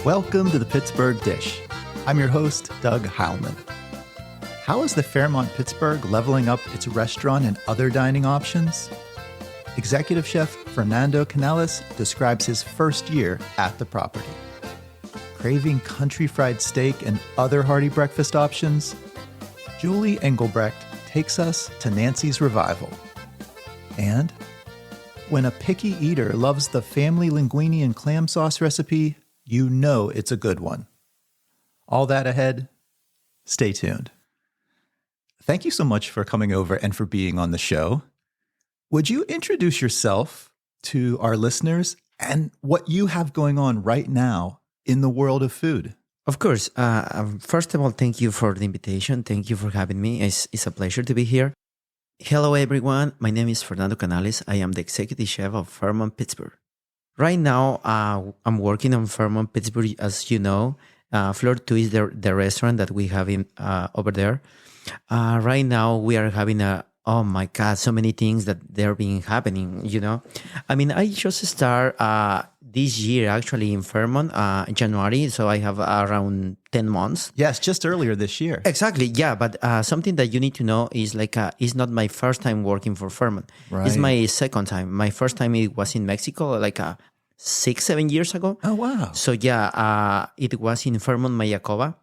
Welcome to the Pittsburgh Dish. I'm your host, Doug Heilman. How is the Fairmont Pittsburgh leveling up its restaurant and other dining options? Executive Chef Fernando Canales describes his first year at the property. Craving country fried steak and other hearty breakfast options? Julie Engelbrecht takes us to Nancy's Revival. And when a picky eater loves the family linguine and clam sauce recipe, you know it's a good one. All that ahead. Stay tuned. Thank you so much for coming over and for being on the show. Would you introduce yourself to our listeners and what you have going on right now in the world of food? Of course. First of all, thank you for the invitation. Thank you for having me. It's a pleasure to be here. Hello, everyone. My name is Fernando Canales. I am the Executive Chef of Fairmont Pittsburgh. Right now, I'm working on Fairmont Pittsburgh, as you know. Floor 2 is the restaurant that we have in over there. Right now, we are having oh my God, so many things that they're being happening, you know. I mean, I just start this year actually in Fairmont, January. So I have around 10 months. Yes, just earlier this year. Exactly, yeah. But something that you need to know is it's not my first time working for Fairmont. Right. It's my second time. My first time it was in Mexico, 6-7 years ago. Oh, wow. So yeah, it was in Fairmont, Mayacoba.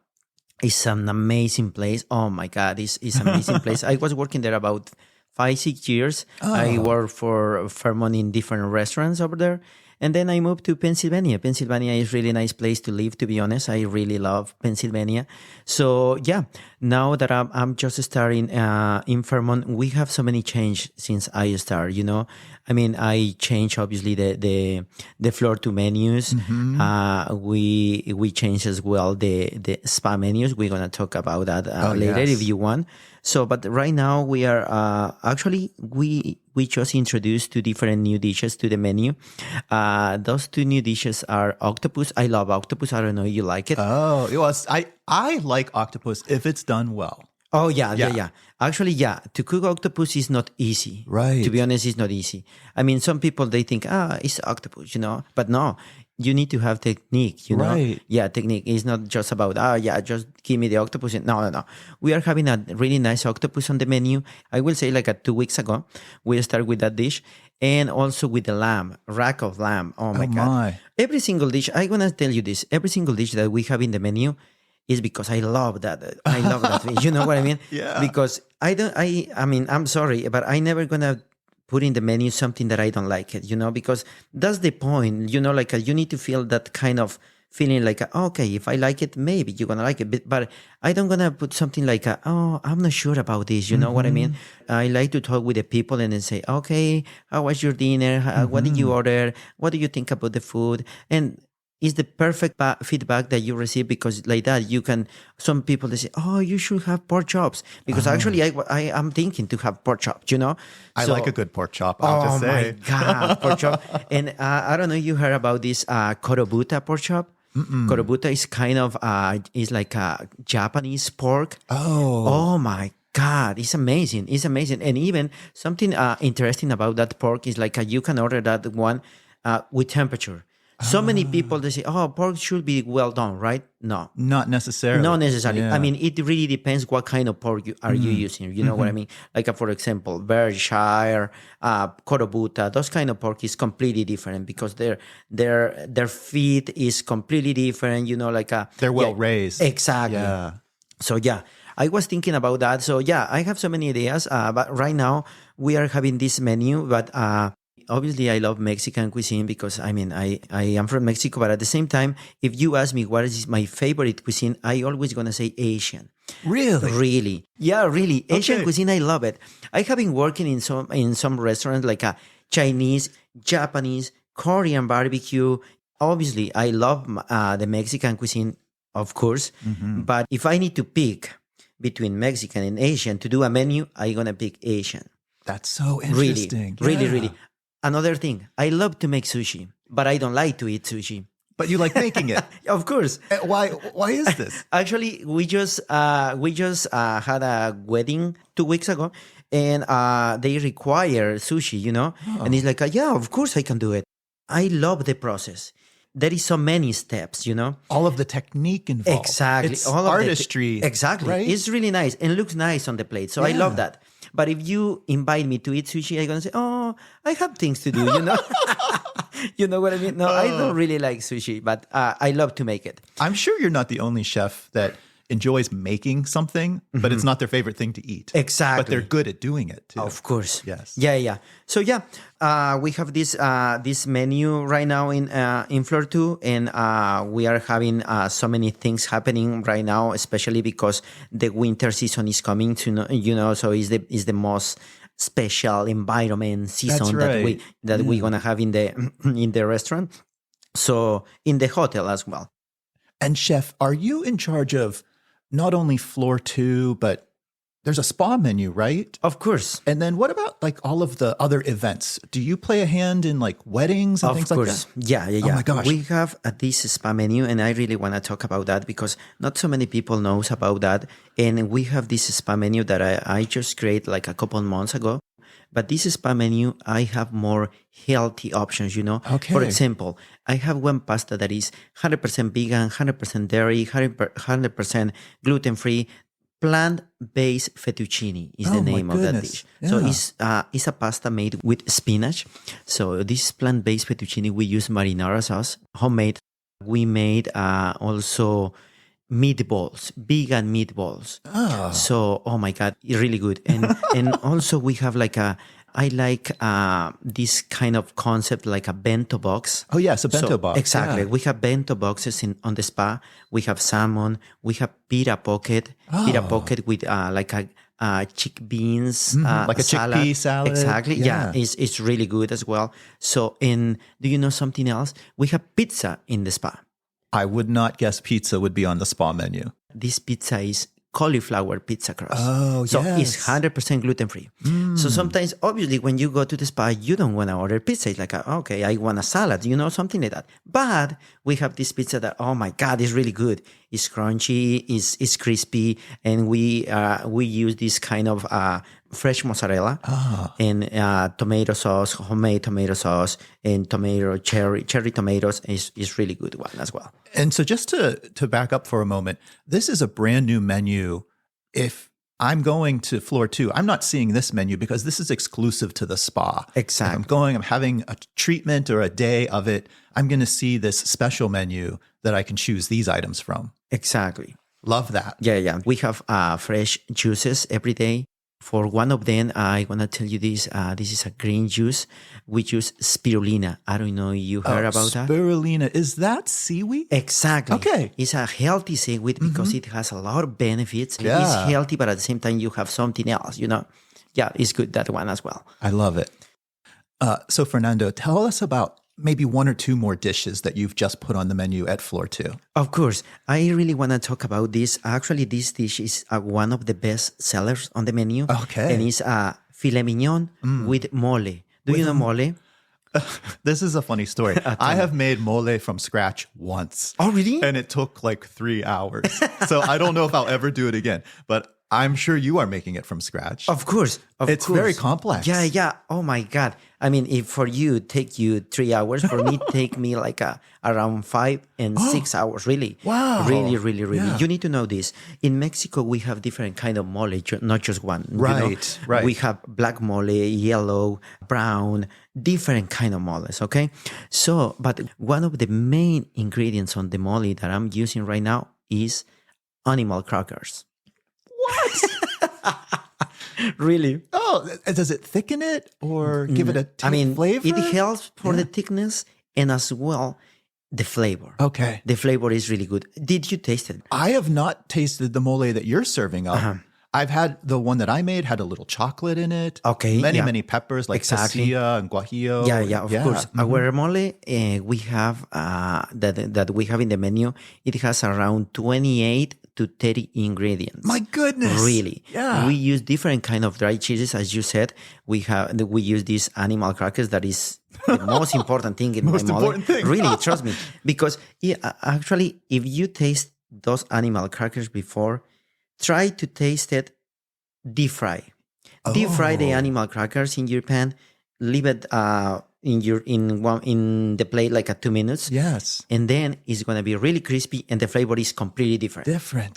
It's an amazing place. Oh my God, it's an amazing place. I was working there about 5-6 years. Oh. I worked for Fairmont in different restaurants over there. And then I moved to Pennsylvania. Pennsylvania is a really nice place to live, to be honest. I really love Pennsylvania. So yeah, now that I'm just starting in Fairmont, we have so many change since I started, you know. I mean, I changed obviously the floor to menus. Mm-hmm. We changed as well the spa menus. We're gonna talk about that later if you want. So, but right now we are actually we just introduced 2 different new dishes to the menu. Those 2 new dishes are octopus. I love octopus. I don't know if you like it. Oh, it was. I like octopus if it's done well. Oh, yeah. Actually, yeah, to cook octopus is not easy. Right. To be honest, it's not easy. I mean, some people, they think, it's octopus, you know. But no, you need to have technique, you know. Right. Yeah, technique. It's not just about, just give me the octopus. No. We are having a really nice octopus on the menu. I will say 2 weeks ago, we started with that dish. And also with the lamb, rack of lamb. Oh, my God. Every single dish, I'm going to tell you this, every single dish that we have in the menu is because I love that. I love that fish. You know what I mean? Yeah. Because I mean, I'm sorry, but I never gonna put in the menu something that I don't like it, you know, because that's the point, you know, you need to feel that kind of feeling okay, if I like it, maybe you're gonna like it. But I don't gonna put something I'm not sure about this. You know what I mean? I like to talk with the people and then say, okay, how was your dinner? What did you order? What do you think about the food? And is the perfect feedback that you receive, because like that you can, some people they say, oh, you should have pork chops, because actually I am thinking to have pork chops, you know. I like a good pork chop, I'll just say. Oh my God, pork chop. And I don't know if you heard about this korobuta pork chop. Korobuta is kind of is like a Japanese pork. Oh my God, it's amazing. It's amazing. And even something interesting about that pork is you can order that one with temperature. So many people, they say, oh, pork should be well done, right? No. Not necessarily. Not necessarily. Yeah. I mean, it really depends what kind of pork you using. You know what I mean? For example, Berkshire, Korobuta, those kind of pork is completely different because their feet is completely different, you know, they're well raised. Exactly. Yeah. So, yeah. I was thinking about that. So, yeah, I have so many ideas. But right now, we are having this menu, but obviously, I love Mexican cuisine because, I mean, I am from Mexico. But at the same time, if you ask me what is my favorite cuisine, I always going to say Asian. Really? Really. Yeah, really. Okay. Asian cuisine, I love it. I have been working in some restaurants Chinese, Japanese, Korean barbecue. Obviously, I love the Mexican cuisine, of course. But if I need to pick between Mexican and Asian to do a menu, I'm going to pick Asian. That's so interesting. Really. Another thing, I love to make sushi, but I don't like to eat sushi. But you like making it. Of course. Why is this? Actually, we just had a wedding 2 weeks ago, and they require sushi, you know? Oh. And it's yeah, of course I can do it. I love the process. there is so many steps, you know. All of the technique involved. Exactly. It's All of artistry. Exactly. Right? It's really nice and looks nice on the plate. So I love that. But if you invite me to eat sushi, I'm going to say, oh, I have things to do, you know? You know what I mean? No, I don't really like sushi, but I love to make it. I'm sure you're not the only chef that enjoys making something, but it's not their favorite thing to eat. Exactly. But they're good at doing it too. Of course. Yes. Yeah. So we have this menu right now in floor 2, and we are having so many things happening right now, especially because the winter season is coming to, you know, so is the most special environment season that we're gonna have in the restaurant. So in the hotel as well. And chef, are you in charge of not only floor 2, but there's a spa menu, right? Of course. And then what about like all of the other events? Do you play a hand in like weddings and things like that? Yeah. Oh my gosh. We have this spa menu, and I really want to talk about that because not so many people knows about that. And we have this spa menu that I just created like a couple months ago. But this spa menu, I have more healthy options, you know. Okay. For example, I have one pasta that is 100% vegan, 100% dairy, 100% gluten-free, plant-based fettuccine is the name of that dish. Yeah. So it's a pasta made with spinach. So this plant-based fettuccine, we use marinara sauce, homemade. We made also meatballs, vegan meatballs. Oh. So, oh my God, really good. And also we have I like this kind of concept like a bento box. Oh yes, a bento box. Exactly. Yeah. We have bento boxes on the spa. We have salmon. We have pita pocket. Pita pocket with like a chickpeas like a salad. chickpea salad. Exactly. Yeah. It's really good as well. So, and do you know something else? We have pizza in the spa. I would not guess pizza would be on the spa menu. This pizza is cauliflower pizza crust. Oh, so yes. it's 100% gluten-free. So sometimes, obviously, when you go to the spa, you don't want to order pizza. It's like, okay, I want a salad, you know, something like that. But we have this pizza that, oh my God, is really good. It's crunchy, it's crispy, and we use this kind of fresh mozzarella and tomato sauce, homemade tomato sauce, and cherry tomatoes is really good one as well. And so just to back up for a moment, this is a brand new menu. If I'm going to floor 2, I'm not seeing this menu because this is exclusive to the spa. Exactly. If I'm having a treatment or a day of it, I'm going to see this special menu that I can choose these items from. Exactly. Love that. Yeah. We have fresh juices every day. For one of them, I want to tell you this. This is a green juice. We use spirulina. I don't know if you heard about that. Spirulina. Is that seaweed? Exactly. Okay. It's a healthy seaweed because it has a lot of benefits. Yeah. It's healthy, but at the same time, you have something else, you know. Yeah, it's good, that one as well. I love it. So Fernando, tell us about maybe 1 or 2 more dishes that you've just put on the menu at floor 2. Of course. I really want to talk about this. Actually, this dish is one of the best sellers on the menu. Okay. And it's filet mignon with mole. Do you know mole? This is a funny story. I have made mole from scratch once. Oh, really? And it took like 3 hours. So I don't know if I'll ever do it again. But I'm sure you are making it from scratch. Of course. It's very complex. Yeah. Oh my God. I mean, if for you take you 3 hours, for me take me like around 5 and 6 hours. Really. Wow. Really. Yeah. You need to know this. In Mexico, we have different kind of mole, not just one. Right. You know? Right. We have black mole, yellow, brown, different kind of moles. Okay. So, but one of the main ingredients on the mole that I'm using right now is animal crackers. What? Really? Oh, does it thicken it or give it a flavor? It helps for the thickness and as well the flavor. Okay. The flavor is really good. Did you taste it? I have not tasted the mole that you're serving up. I've had the one that I made, had a little chocolate in it. Okay. Many peppers like pasilla and guajillo. Yeah, of course. Our mole we have that we have in the menu, it has around 28 to 30 ingredients. My goodness. Really. Yeah. We use different kind of dry cheeses, as you said. We use these animal crackers that is the most important thing in my mole. Important thing. Really, trust me. Because actually, if you taste those animal crackers before, try to taste it deep fry. Deep fry the animal crackers in your pan. Leave it in the plate like 2 minutes. Yes. And then it's gonna be really crispy, and the flavor is completely different.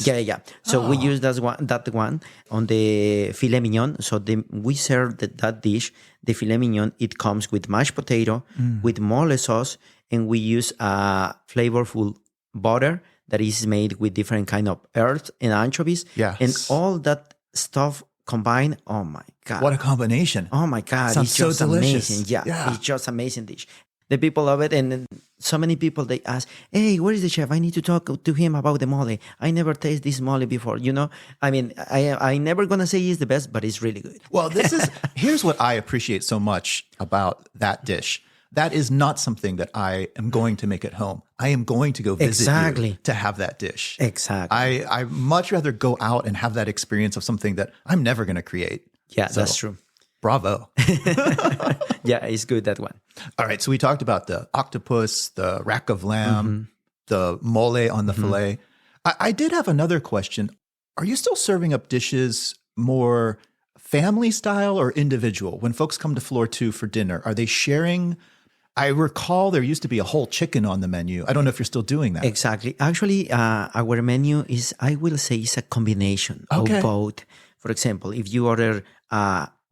Yeah. So we use that one on the filet mignon. So we serve that dish, the filet mignon. It comes with mashed potato, with mole sauce, and we use flavorful butter that is made with different kind of herbs and anchovies. Yes. And all that stuff combined. Oh my God. What a combination. Oh my God. Sounds it's just so delicious. amazing. Yeah. It's just amazing dish. The people love it. And so many people, they ask, hey, where is the chef? I need to talk to him about the mole. I never tasted this mole before. I mean, I never going to say it's the best, but it's really good. Well, here's what I appreciate so much about that dish. That is not something that I am going to make at home. I am going to go visit you to have that dish. Exactly. I much rather go out and have that experience of something that I'm never going to create. Yeah, so, that's true. Bravo. Yeah, it's good, that one. All right. So we talked about the octopus, the rack of lamb, the mole on the filet. I did have another question. Are you still serving up dishes more family style or individual? When folks come to Floor 2 for dinner, are they sharing? I recall there used to be a whole chicken on the menu. I don't know if you're still doing that. Exactly. Actually, our menu is, I will say, is a combination of both. For example, if you order,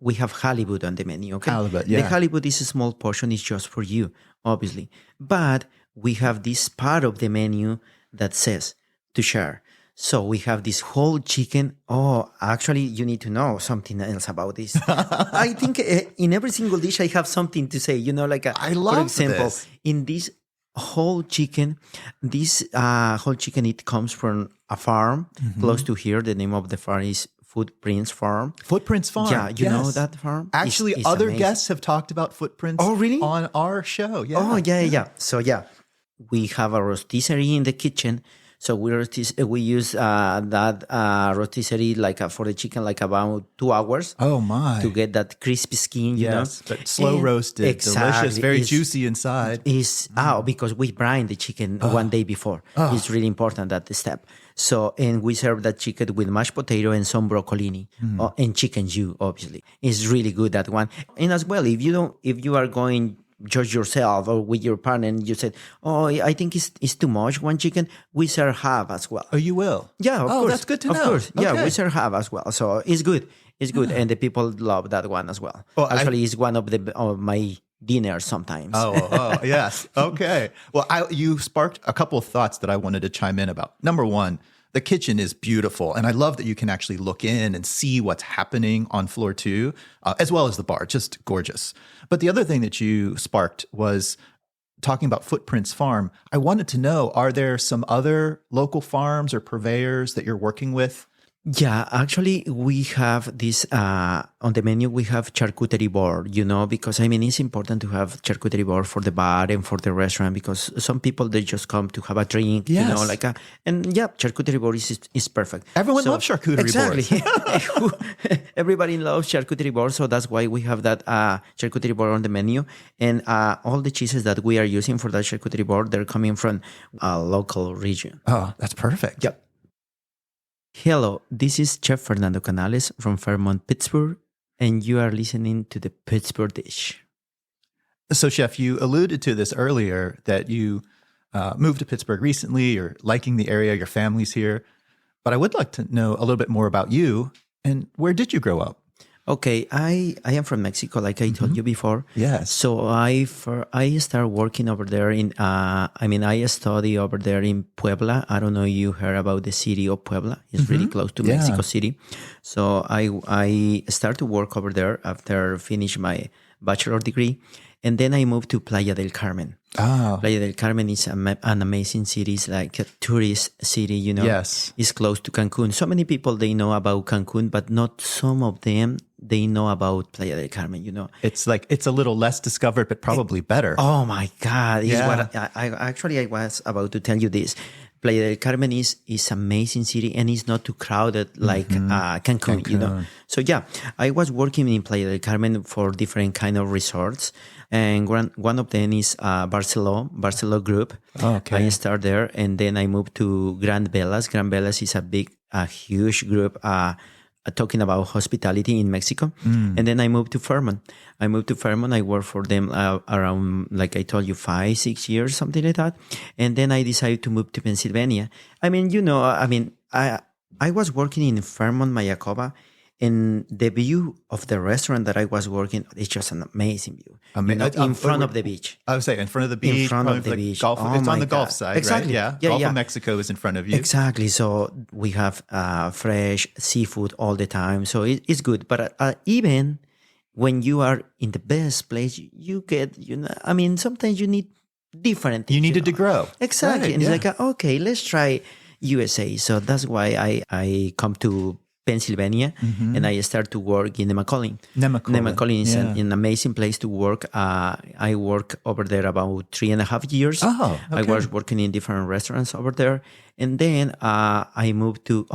we have halibut on the menu. Okay, halibut, yeah. The halibut is a small portion. It's just for you, obviously. But we have this part of the menu that says to share. So we have this whole chicken. Oh, actually, you need to know something else about this. I think in every single dish, I have something to say. I love for example, this. In this whole chicken, it comes from a farm close to here. The name of the farm is Footprints Farm. Footprints Farm. Yeah, you know that farm? Actually, it's other amazing. Guests have talked about Footprints really? on our show. Yeah. Oh, yeah. So, we have a rotisserie in the kitchen. So we use that rotisserie for the chicken about 2 hours. Oh my! To get that crispy skin, you know. But slow roasted, delicious, very juicy inside. Because we brine the chicken one day before. It's really important that step. So, and we serve that chicken with mashed potato and some broccolini and chicken stew. Obviously, it's really good, that one. And as well, if you are going just yourself or with your partner and you said, oh, I think it's too much, one chicken, we serve half as well. Oh, you will? Yeah, of course. That's good to know. Of course. Okay. Yeah, we serve half as well. So it's good. It's good. And the people love that one as well. Well, actually, it's one of my dinners sometimes. Oh, yes. Okay. Well, you sparked a couple of thoughts that I wanted to chime in about. Number one, the kitchen is beautiful. And I love that you can actually look in and see what's happening on Floor 2, as well as the bar. Just gorgeous. But the other thing that you sparked was talking about Footprints Farm. I wanted to know, are there some other local farms or purveyors that you're working with? Yeah, actually, we have this on the menu. We have charcuterie board, because it's important to have charcuterie board for the bar and for the restaurant, because some people, they just come to have a drink, charcuterie board is perfect. Everyone loves charcuterie boards. Exactly. Everybody loves charcuterie board, so that's why we have that charcuterie board on the menu. And all the cheeses that we are using for that charcuterie board, they're coming from a local region. Oh, that's perfect. Yep. Hello, this is Chef Fernando Canales from Fairmont Pittsburgh, and you are listening to the Pittsburgh Dish. So, Chef, you alluded to this earlier, that you moved to Pittsburgh recently. You're liking the area, your family's here. But I would like to know a little bit more about you, and where did you grow up? Okay, I am from Mexico, like I told you before. Yes. So I started working over there I study over there in Puebla. I don't know if you heard about the city of Puebla. It's really close to Mexico City. So I started to work over there after finish my bachelor degree. And then I moved to Playa del Carmen. Oh. Playa del Carmen is an amazing city. It's like a tourist city, Yes. It's close to Cancun. So many people, they know about Cancun, but not some of them, they know about Playa del Carmen, It's a little less discovered, but probably better. Oh my God. Yeah. I was about to tell you this. Playa del Carmen is amazing city, and it's not too crowded like Cancun, So I was working in Playa del Carmen for different kind of resorts, and one of them is Barceló Group. Okay. I started there, and then I moved to Grand Velas. Grand Velas is a huge group talking about hospitality in Mexico. And then I moved to Fairmont. I worked for them around, like I told you, 5-6 years, something like that. And then I decided to move to Pennsylvania. I mean, I was working in Fairmont, Mayakoba, and the view of the restaurant that I was working, it's just an amazing view. In front of the beach. I would say in front of the beach. In front of the beach. Golf, it's on the Gulf side, exactly. right? Yeah. Gulf of Mexico is in front of you. Exactly. So we have fresh seafood all the time. So it's good. But even when you are in the best place, you get, sometimes you need different things. You needed to grow. Exactly. Right, and it's like, okay, let's try USA. So that's why I come to Pennsylvania, and I start to work in Nemacolin. Nemacolin is an amazing place to work. I work over there about 3.5 years. Oh, okay. I was working in different restaurants over there. And then I moved to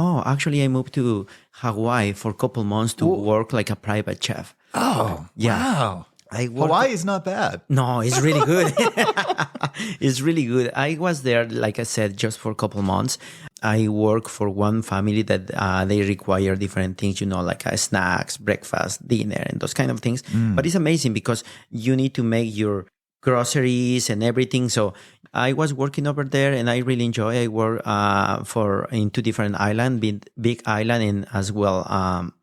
Hawaii for a couple months to work like a private chef. Oh, yeah. Wow. Hawaii is not bad. No, it's really good. It's really good. I was there, like I said, just for a couple months. I work for one family that they require different things, like snacks, breakfast, dinner, and those kind of things. But it's amazing because you need to make your groceries and everything. So I was working over there and I really enjoy. I work in 2 different islands, Big Island and as well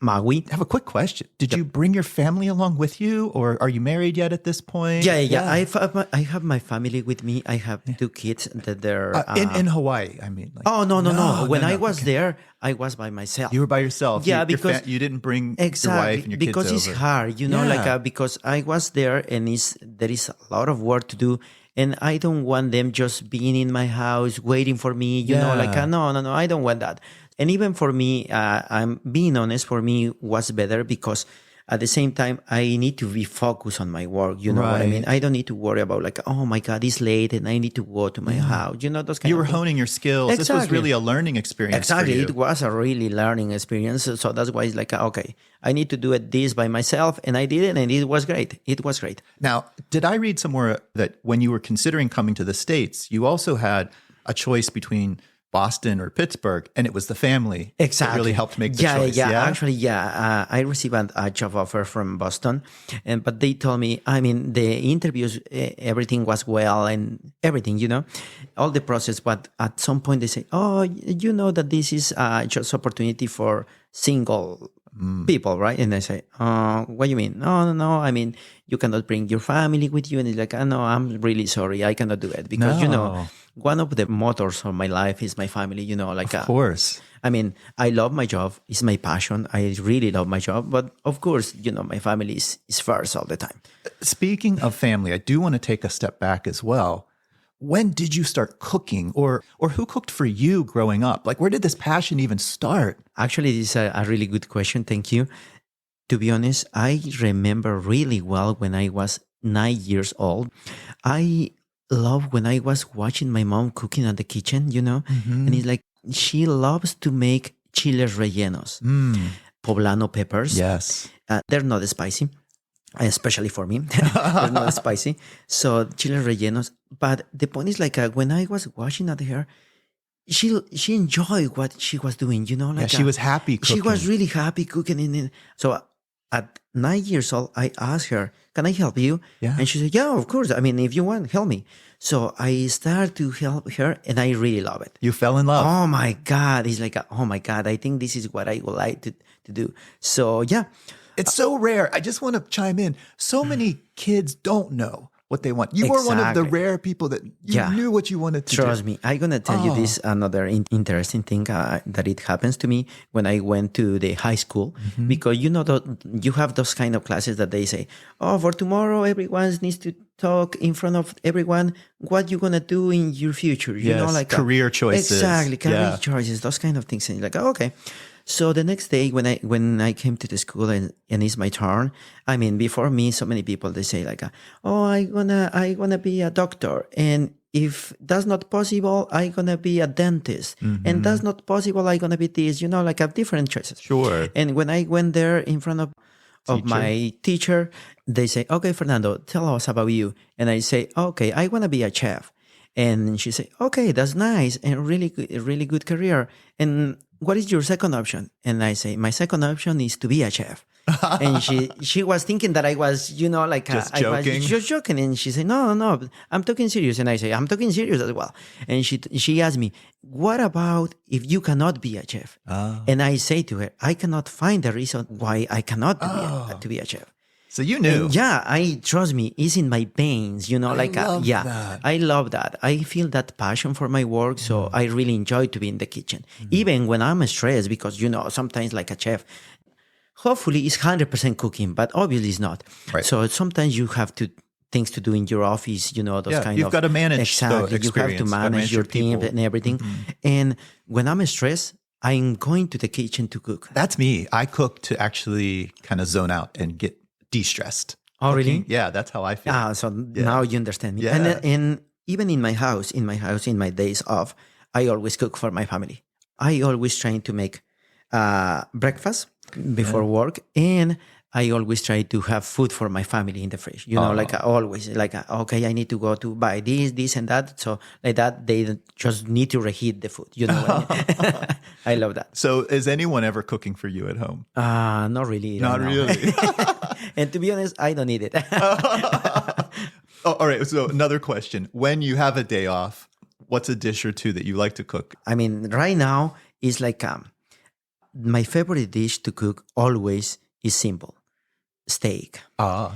Maui. I have a quick question. Did you bring your family along with you, or are you married yet at this point? Yeah. I have my family with me. I have 2 kids that they're in Hawaii. I mean, no. When I was there, I was by myself. You were by yourself. Yeah, because you didn't bring your wife and your kids because it's over. hard, because I was there and there is a lot of work to do. And I don't want them just being in my house waiting for me, no, I don't want that. And even for me, I'm being honest, for me was better because at the same time, I need to be focused on my work. You know what I mean? I don't need to worry about oh my God, it's late and I need to go to my house. Those kind of things. You were honing your skills. Exactly. This was really a learning experience. Exactly. For you. It was a really learning experience. So that's why it's okay, I need to do this by myself. And I did it and it was great. It was great. Now, did I read somewhere that when you were considering coming to the States, you also had a choice between Boston or Pittsburgh, and it was the family that really helped make the choice. Actually, I received a job offer from Boston, but they told me, the interviews, everything was well and everything, all the process. But at some point they say, that this is just opportunity for single people, right? And I say, what do you mean? No. You cannot bring your family with you. And it's like, no, I'm really sorry. I cannot do it because, one of the motors of my life is my family, Of course. I love my job. It's my passion. I really love my job. But of course, my family is first all the time. Speaking of family, I do want to take a step back as well. When did you start cooking, or who cooked for you growing up? Like, where did this passion even start? Actually, this is a really good question. Thank you. To be honest, I remember really well when I was 9 years old. I love when I was watching my mom cooking at the kitchen, and it's like she loves to make chiles rellenos, poblano peppers. Yes. They're not spicy. Especially for me, they're not spicy. So chile rellenos. But the point is when I was watching at her, she enjoyed what she was doing, she was happy cooking. She was really happy cooking. So at 9 years old, I asked her, can I help you? Yeah. And she said, yeah, of course. If you want, help me. So I started to help her and I really love it. You fell in love. Oh my God. It's oh my God, I think this is what I would like to do. So yeah. It's so rare. I just want to chime in. So many kids don't know what they want. You were one of the rare people that knew what you wanted to do. Trust me. I'm going to tell you this, another interesting thing that it happens to me when I went to the high school. Because you have those kind of classes that they say, for tomorrow, everyone needs to talk in front of everyone what you're going to do in your future. Career choices. Exactly. Career choices, those kind of things. And you're okay. So the next day when I came to the school and it's my turn, before me, so many people, they say I wanna be a doctor. And if that's not possible, I gonna be a dentist. And that's not possible, I gonna be this, have different choices. Sure. And when I went there in front of my teacher, they say, okay, Fernando, tell us about you. And I say, okay, I wanna be a chef. And she said, okay, that's nice and really good career. And what is your second option? And I say, my second option is to be a chef. And she was thinking that I was, like Just I was joking? just joking. And she said, no, I'm talking serious. And I say, I'm talking serious as well. And she asked me, what about if you cannot be a chef? And I say to her, I cannot find a reason why I cannot to be a chef. So you knew. And I trust me, it's in my veins, that. I love that. I feel that passion for my work. So I really enjoy to be in the kitchen, even when I'm stressed, because, sometimes like a chef, hopefully it's 100% cooking, but obviously it's not. Right. So sometimes you have things to do in your office, those kind you've of. got to manage Exactly. the You have to experience. manage your team people. and everything. And when I'm stressed, I'm going to the kitchen to cook. That's me. I cook to actually kind of zone out and get de-stressed. Oh, really? Yeah, that's how I feel. So now you understand me. Yeah. And even in my house, in my days off, I always cook for my family. I always try to make breakfast before work, and I always try to have food for my family in the fridge. Always, okay, I need to go to buy this, and that. So like that, they just need to reheat the food. What I mean? I love that. So is anyone ever cooking for you at home? Not really. Not really. And to be honest, I don't need it. All right. So another question. When you have a day off, what's a dish or two that you like to cook? I mean, right now, it's like my favorite dish to cook always is simple. Steak.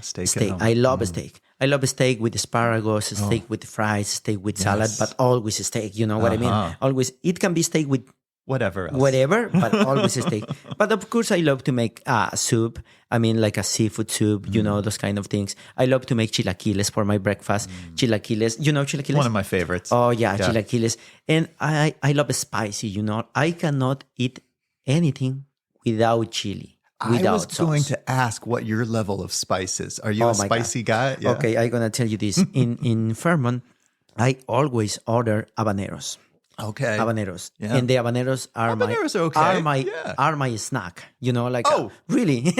Steak. Steak. I love steak. I love steak with asparagus, steak with fries, steak with salad, but always steak. You know what I mean? Always. It can be steak with whatever else. but always steak. But of course, I love to make soup. I mean, like a seafood soup, those kind of things. I love to make chilaquiles for my breakfast. Chilaquiles. You know chilaquiles? One of my favorites. Oh, yeah, chilaquiles. And I love spicy, I cannot eat anything without chili. I was going to ask what your level of spice is. Are you a spicy guy? Yeah. Okay, I'm going to tell you this. In Fairmont, I always order habaneros. Okay. Habaneros. Yeah. And the habaneros are are my snack. Really?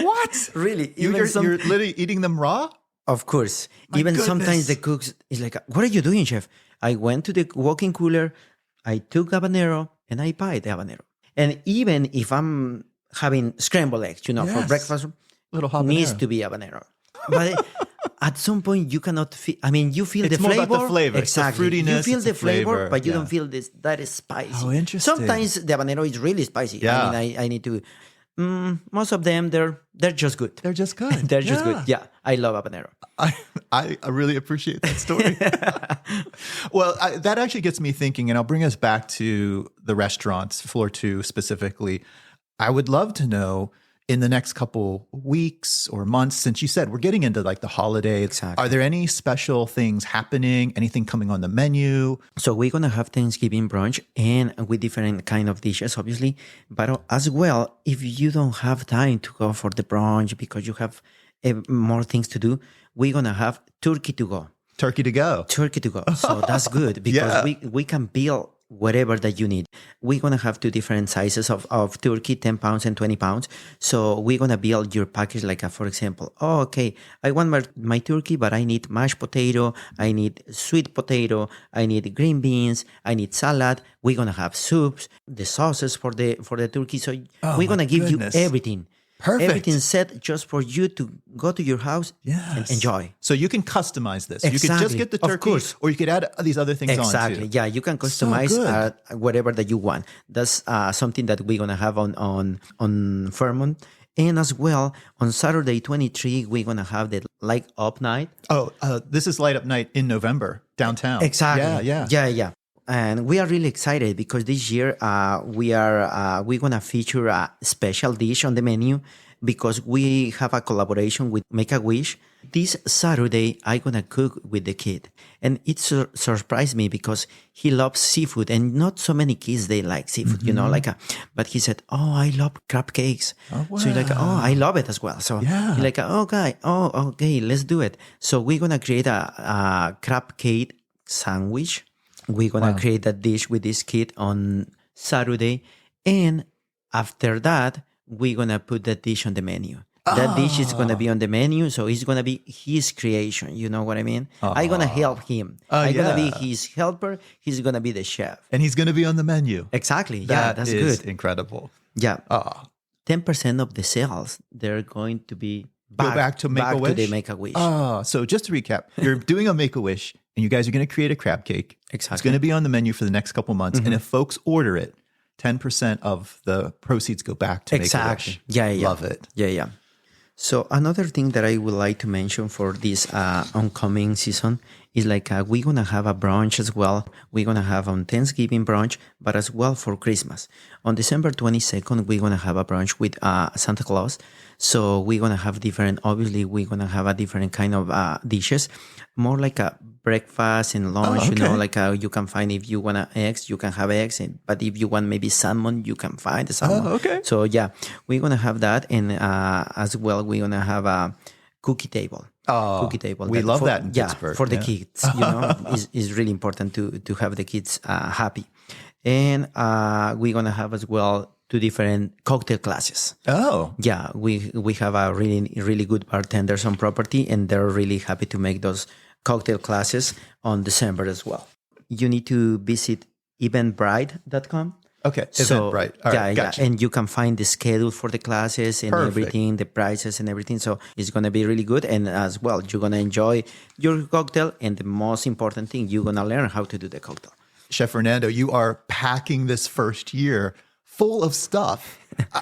What? Really? You're literally eating them raw? Of course. My Even goodness. sometimes the cooks is like, what are you doing, chef? I went to the walk-in cooler, I took habanero, and I buy the habanero. And even if I'm having scrambled eggs, for breakfast, Little habanero. needs to be habanero. But at some point, you cannot feel, you feel It's the more flavor. about the flavor. Exactly. It's the fruitiness, You feel it's the the flavor, flavor, but you don't feel that is spicy. Oh, interesting. Sometimes the habanero is really spicy. Yeah. I need to, most of them, they're just good. They're just good. They're just good. Yeah, I love habanero. I really appreciate that story. Well, that actually gets me thinking, and I'll bring us back to the restaurants, floor 2 specifically. I would love to know, in the next couple weeks or months, since you said we're getting into like the holidays, Exactly. Are there any special things happening? Anything coming on the menu? So we're going to have Thanksgiving brunch and with different kind of dishes, obviously. But as well, if you don't have time to go for the brunch because you have more things to do, we're going to have turkey to go. Turkey to go. Turkey to go. So that's good because we can build whatever that you need. We're going to have 2 different sizes of turkey, 10 pounds and 20 pounds. So we're going to build your package like, for example, okay, I want my turkey, but I need mashed potato, I need sweet potato, I need green beans, I need salad. We're going to have soups, the sauces for the turkey. So we're going to give you everything. Perfect. Everything set just for you to go to your house and enjoy. So you can customize this. Exactly. You could just get the turkey, Of course. or you could add these other things on Exactly. too. Yeah, you can customize whatever that you want. That's something that we're gonna have on Fairmont. And as well, on Saturday 23, we're gonna have the Light Up Night. Oh, this is Light Up Night in November downtown. Exactly. Yeah. And we are really excited because this year we're gonna feature a special dish on the menu because we have a collaboration with Make-A-Wish. This Saturday I'm gonna cook with the kid, and it surprised me because he loves seafood, and not so many kids they like seafood, but he said, "Oh, I love crab cakes." Oh, wow. So he's like, "Oh, I love it as well." So he's like, okay, let's do it. So we're gonna create a crab cake sandwich. We're going to create that dish with this kid on Saturday. And after that, we're going to put that dish on the menu. That dish is going to be on the menu, so it's going to be his creation. You know what I mean? I'm going to help him. I'm going to be his helper. He's going to be the chef. And he's going to be on the menu. Exactly. Yeah, that's is good. Incredible. Yeah. 10% of the sales, they're going to be back to Make-A-Wish? To the Make-A-Wish. So just to recap, you're doing a Make-A-Wish, and you guys are going to create a crab cake. Exactly. It's going to be on the menu for the next couple months. And if folks order it, 10% of the proceeds go back to Make-A-Wish. Yeah. Love it. Yeah. So another thing that I would like to mention for this oncoming season is like we're going to have a brunch as well. We're going to have on Thanksgiving brunch, but as well for Christmas. On December 22nd, we're going to have a brunch with Santa Claus. So we're going to have obviously we're going to have a different kind of dishes, more like a breakfast and lunch, you know, like you can find if you want eggs, you can have eggs. But if you want maybe salmon, you can find the salmon. Okay. So yeah, we're going to have that. And as well, we're going to have a cookie table. Cookie table. We love that in Pittsburgh. For the kids, you know, is really important to have the kids happy. And we're going to have as well 2 different cocktail classes. Oh. Yeah, we have a really good bartenders on property, and they're really happy to make those cocktail classes on December as well. You need to visit eventbrite.com. Okay, Eventbrite. All right, gotcha. Yeah, and you can find the schedule for the classes and everything, the prices and everything. So it's going to be really good. And as well, you're going to enjoy your cocktail. And the most important thing, you're going to learn how to do the cocktail. Chef Fernando, you are packing this first year full of stuff.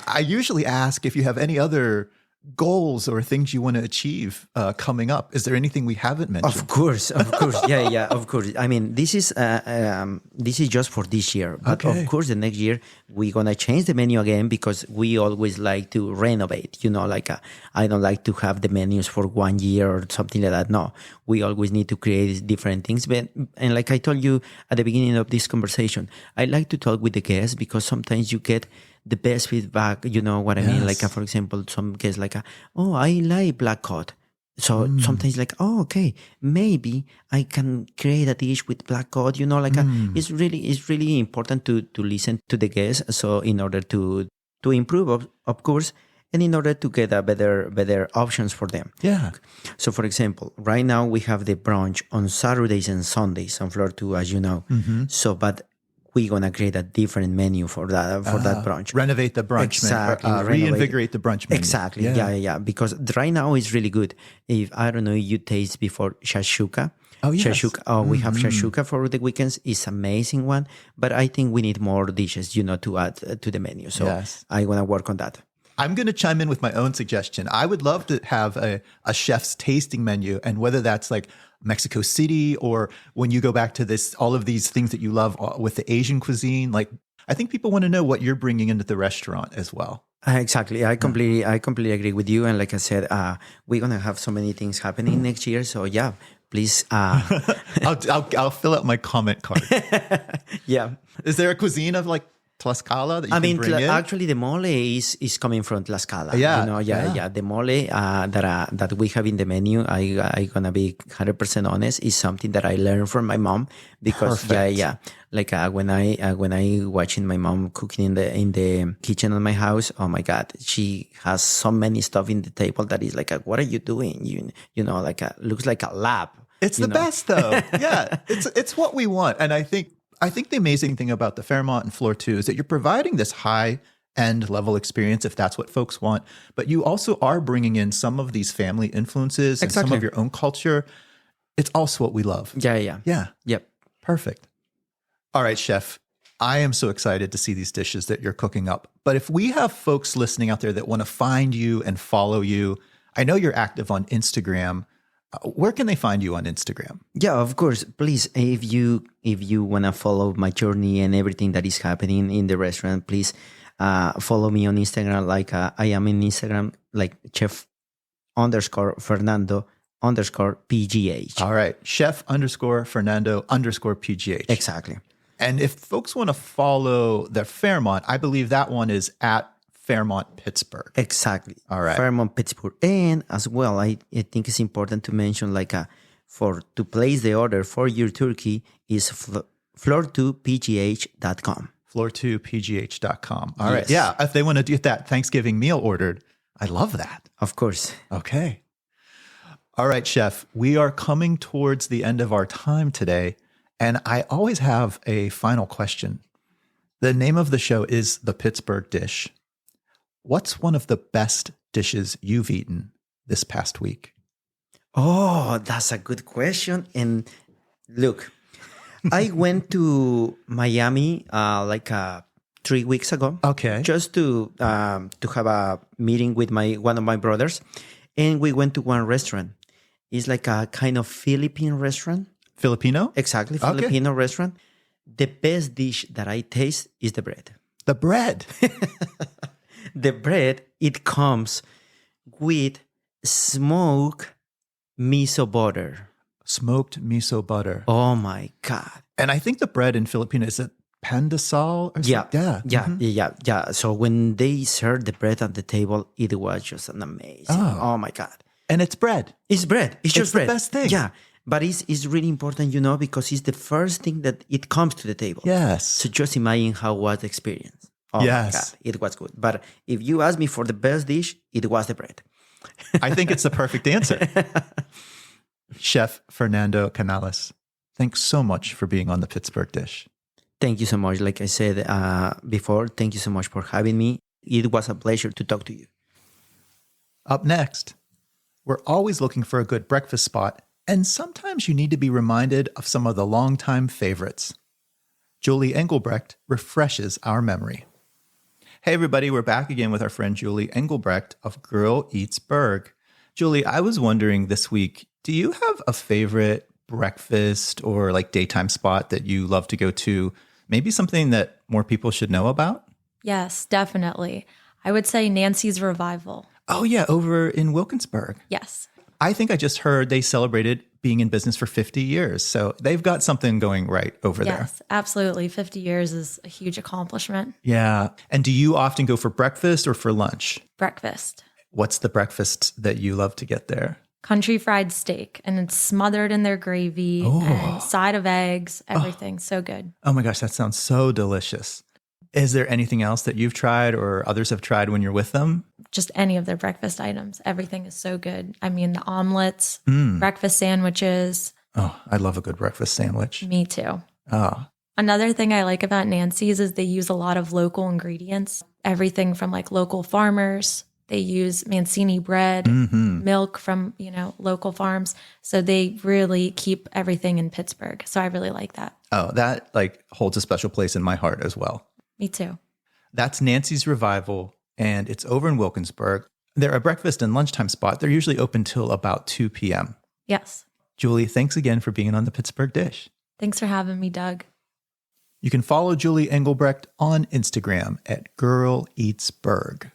I usually ask if you have any other goals or things you want to achieve coming up. Is there anything we haven't mentioned? Of course. Yeah, of course. I mean, this is just for this year. But of course, the next year, we're going to change the menu again because we always like to renovate. You know, like I don't like to have the menus for 1 year or something like that. No, we always need to create different things. And like I told you at the beginning of this conversation, I like to talk with the guests because sometimes you get the best feedback, you know what I mean? Like, for example, some guests like, oh, I like black cod. So sometimes like, oh, okay, maybe I can create a dish with black cod, you know, like it's really important to listen to the guests. So in order to improve, of course, and in order to get a better options for them. Yeah. So for example, right now we have the brunch on Saturdays and Sundays on floor 2, as you know. So, but we're going to create a different menu for that brunch. Renovate the brunch. Exactly. Reinvigorate the brunch menu. Exactly. Yeah. Because right now it's really good. If, I don't know, you taste before shashuka. Oh, yes. Shashuka. We have shashuka for the weekends. It's amazing one. But I think we need more dishes, you know, to add to the menu. So I want to work on that. I'm going to chime in with my own suggestion. I would love to have a chef's tasting menu, and whether that's like Mexico City or when you go back to all of these things that you love with the Asian cuisine. Like, I think people want to know what you're bringing into the restaurant as well. Exactly. I completely agree with you. And like I said, we're going to have so many things happening next year. So yeah, please. I'll fill out my comment card. Yeah. Is there a cuisine of like Tlaxcala that you can bring in? Actually, the mole is coming from Tlaxcala. Yeah, you know, the mole that we have in the menu, I gonna be 100% honest, is something that I learned from my mom because like when I watching my mom cooking in the kitchen of my house, oh my God, she has so many stuff in the table that is like, what are you doing? You know, like looks like a lab. It's the best though. Yeah, it's what we want, and I think the amazing thing about the Fairmont and Floor 2 is that you're providing this high-end level experience if that's what folks want, but you also are bringing in some of these family influences and some of your own culture. It's also what we love. Yeah. Yep. Perfect. All right, Chef, I am so excited to see these dishes that you're cooking up. But if we have folks listening out there that want to find you and follow you, I know you're active on Instagram. Where can they find you on Instagram? Yeah, of course. Please, if you want to follow my journey and everything that is happening in the restaurant, please follow me on Instagram. Like I am in Instagram, like chef_Fernando_PGH. All right. Chef_Fernando_PGH. Exactly. And if folks want to follow the Fairmont, I believe that one is at Fairmont Pittsburgh. Exactly. All right. Fairmont Pittsburgh. And as well, I think it's important to mention to place the order for your turkey is floor2pgh.com. Floor2pgh.com. All right. Yeah. If they want to get that Thanksgiving meal ordered, I love that. Of course. Okay. All right, Chef, we are coming towards the end of our time today, and I always have a final question. The name of the show is The Pittsburgh Dish. What's one of the best dishes you've eaten this past week? Oh, that's a good question. And look, I went to Miami 3 weeks ago. Okay. Just to have a meeting with one of my brothers, and we went to one restaurant. It's like a kind of Philippine restaurant. Filipino? Exactly, Okay. Filipino restaurant. The best dish that I taste is the bread. The bread. The bread, it comes with smoked miso butter. Smoked miso butter. Oh my God. And I think the bread in Filipino, is it pandesal? Or Yeah. something? Yeah. So when they served the bread at the table, it was just an amazing. Oh my God. And it's bread. It's bread. It's just the bread. best thing. Yeah. But it's really important, because it's the first thing that it comes to the table. Yes. So just imagine how was the experience. Oh Yes. my God. It was good. But if you ask me for the best dish, it was the bread. I think it's the perfect answer. Chef Fernando Canales, thanks so much for being on the Pittsburgh Dish. Thank you so much. Like I said before, thank you so much for having me. It was a pleasure to talk to you. Up next, we're always looking for a good breakfast spot, and sometimes you need to be reminded of some of the longtime favorites. Julie Engelbrecht refreshes our memory. Hey everybody, we're back again with our friend Julie Engelbrecht of Girl Eats Berg. Julie, I was wondering this week, do you have a favorite breakfast or like daytime spot that you love to go to? Maybe something that more people should know about? Yes, definitely. I would say Nancy's Revival. Oh yeah, over in Wilkinsburg. Yes. I think I just heard they celebrated being in business for 50 years. So they've got something going right over there. Yes, absolutely. 50 years is a huge accomplishment. Yeah. And do you often go for breakfast or for lunch? Breakfast. What's the breakfast that you love to get there? Country fried steak, and it's smothered in their gravy and side of eggs, everything. So good. Oh my gosh, that sounds so delicious. Is there anything else that you've tried or others have tried when you're with them? Just any of their breakfast items. Everything is so good. I mean, the omelets, breakfast sandwiches. Oh, I love a good breakfast sandwich. Me too. Oh, Another thing I like about Nancy's is they use a lot of local ingredients. Everything from like local farmers. They use Mancini bread, milk from, local farms. So they really keep everything in Pittsburgh. So I really like that. oh, that like holds a special place in my heart as well. Me too. That's Nancy's Revival, and it's over in Wilkinsburg. They're a breakfast and lunchtime spot. They're usually open till about 2 p.m. Yes. Julie, thanks again for being on the Pittsburgh Dish. Thanks for having me, Doug. You can follow Julie Engelbrecht on Instagram at Girl Eats Berg.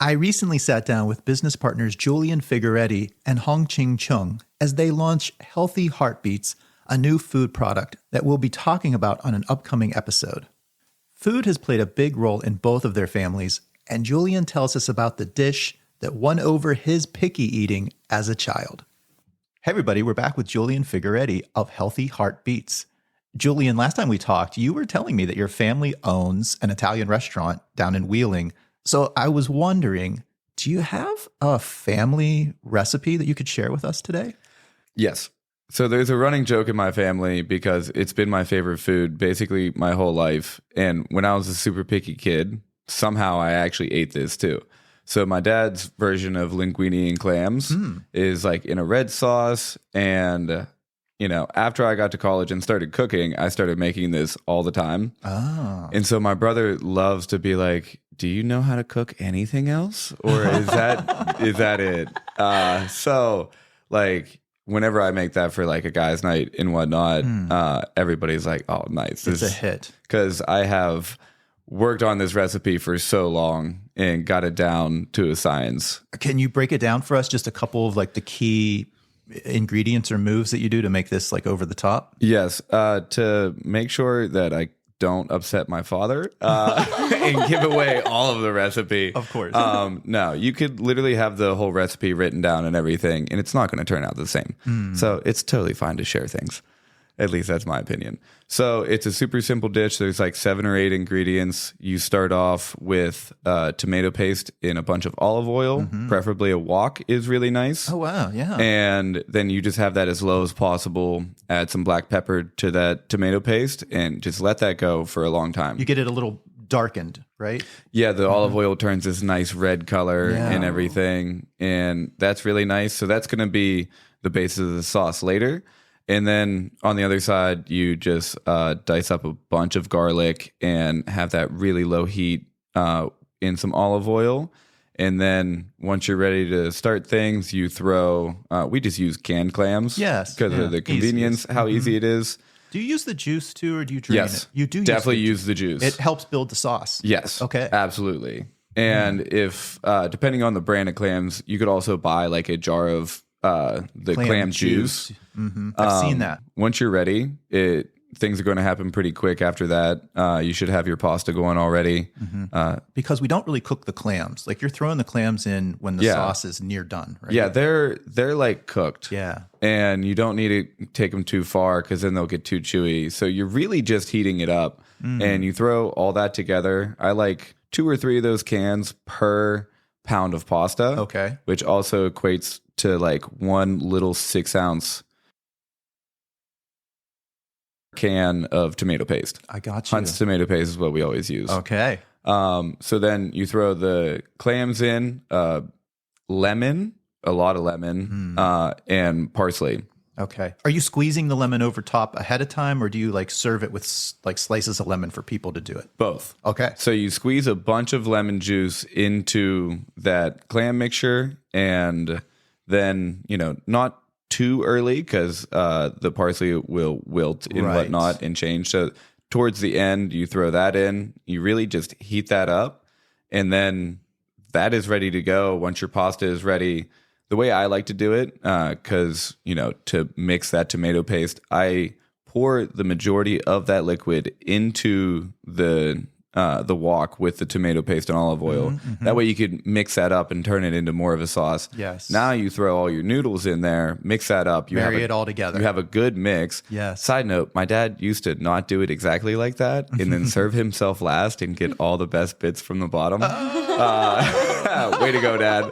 I recently sat down with business partners Julian Figueretti and Hong Ching Chung as they launch Healthy Heartbeats, a new food product that we'll be talking about on an upcoming episode. Food has played a big role in both of their families, and Julian tells us about the dish that won over his picky eating as a child. Hey everybody, we're back with Julian Figueretti of Healthy Heartbeats. Julian, last time we talked, you were telling me that your family owns an Italian restaurant down in Wheeling. So I was wondering, do you have a family recipe that you could share with us today? Yes. So there's a running joke in my family because it's been my favorite food basically my whole life. And when I was a super picky kid, somehow I actually ate this too. So my dad's version of linguine and clams is like in a red sauce. And, after I got to college and started cooking, I started making this all the time. Oh. And so my brother loves to be like, do you know how to cook anything else? Or is that it? So like whenever I make that for like a guy's night and whatnot, everybody's like, oh, nice. It's a hit. Because I have worked on this recipe for so long and got it down to a science. Can you break it down for us? Just a couple of like the key ingredients or moves that you do to make this like over the top? Yes. To make sure that I don't upset my father and give away all of the recipe. Of course. No, you could literally have the whole recipe written down and everything, and it's not going to turn out the same. So it's totally fine to share things. At least that's my opinion. So it's a super simple dish. There's like 7 or 8 ingredients. You start off with tomato paste in a bunch of olive oil. Preferably a wok is really nice. Oh, wow. Yeah. And then you just have that as low as possible. Add some black pepper to that tomato paste and just let that go for a long time. You get it a little darkened, right? Yeah, the olive oil turns this nice red color Yeah. and everything. And that's really nice. So that's going to be the basis of the sauce later. And then on the other side, you just dice up a bunch of garlic and have that really low heat in some olive oil. And then once you're ready to start things, you throw, we just use canned clams. Yes. Because of the convenience, how easy it is. Do you use the juice too, or do you drain Yes. it? You do Definitely use the juice. It helps build the sauce. Yes. Okay. Absolutely. And if, depending on the brand of clams, you could also buy like a jar of the clam juice. I've seen that. Once you're ready, things are going to happen pretty quick after that. You should have your pasta going already. Because we don't really cook the clams. Like you're throwing the clams in when the Yeah. sauce is near done, right? Yeah, they're like cooked. Yeah. And you don't need to take them too far because then they'll get too chewy. So you're really just heating it up. And you throw all that together. I like 2 or 3 of those cans per pound of pasta. Okay. Which also equates to like 1 little 6-ounce can of tomato paste. I got you. Hunt's tomato paste is what we always use. Okay. So then you throw the clams in, lemon, a lot of lemon, and parsley. Okay. Are you squeezing the lemon over top ahead of time, or do you like serve it with like slices of lemon for people to do it? Both. Okay. So you squeeze a bunch of lemon juice into that clam mixture, and then, not too early because the parsley will wilt and Right. whatnot and change. So towards the end, you throw that in. You really just heat that up, and then that is ready to go. Once your pasta is ready, the way I like to do it, because to mix that tomato paste, I pour the majority of that liquid into the wok with the tomato paste and olive oil. That way you could mix that up and turn it into more of a sauce. Yes. Now you throw all your noodles in there, mix that up. You Marry it all together. You have a good mix. Yes. Side note, my dad used to not do it exactly like that and then serve himself last and get all the best bits from the bottom. Way to go, Dad.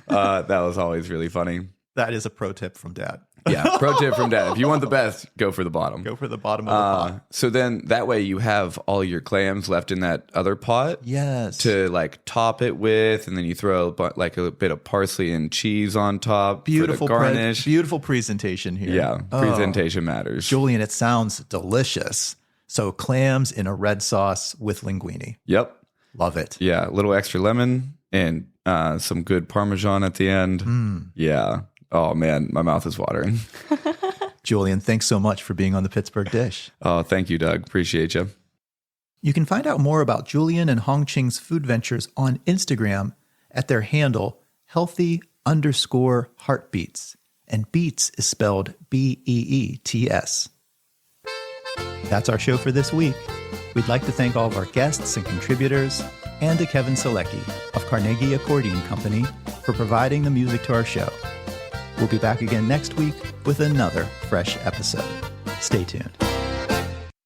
That was always really funny. That is a pro tip from Dad. Yeah, pro tip from Dad. If you want the best, go for the bottom. Go for the bottom of the pot. So then that way you have all your clams left in that other pot Yes. to like top it with, and then you throw like a bit of parsley and cheese on top Beautiful for the garnish. beautiful presentation here. Yeah, presentation matters. Julian, it sounds delicious. So clams in a red sauce with linguine. Yep. Love it. Yeah, a little extra lemon and some good Parmesan at the end. Yeah. Oh, man, my mouth is watering. Julian, thanks so much for being on the Pittsburgh Dish. Oh, thank you, Doug. Appreciate you. You can find out more about Julian and Hongqing's food ventures on Instagram at their handle, healthy_heartbeats. And beets is spelled Beets. That's our show for this week. We'd like to thank all of our guests and contributors, and to Kevin Selecki of Carnegie Accordion Company for providing the music to our show. We'll be back again next week with another fresh episode. Stay tuned.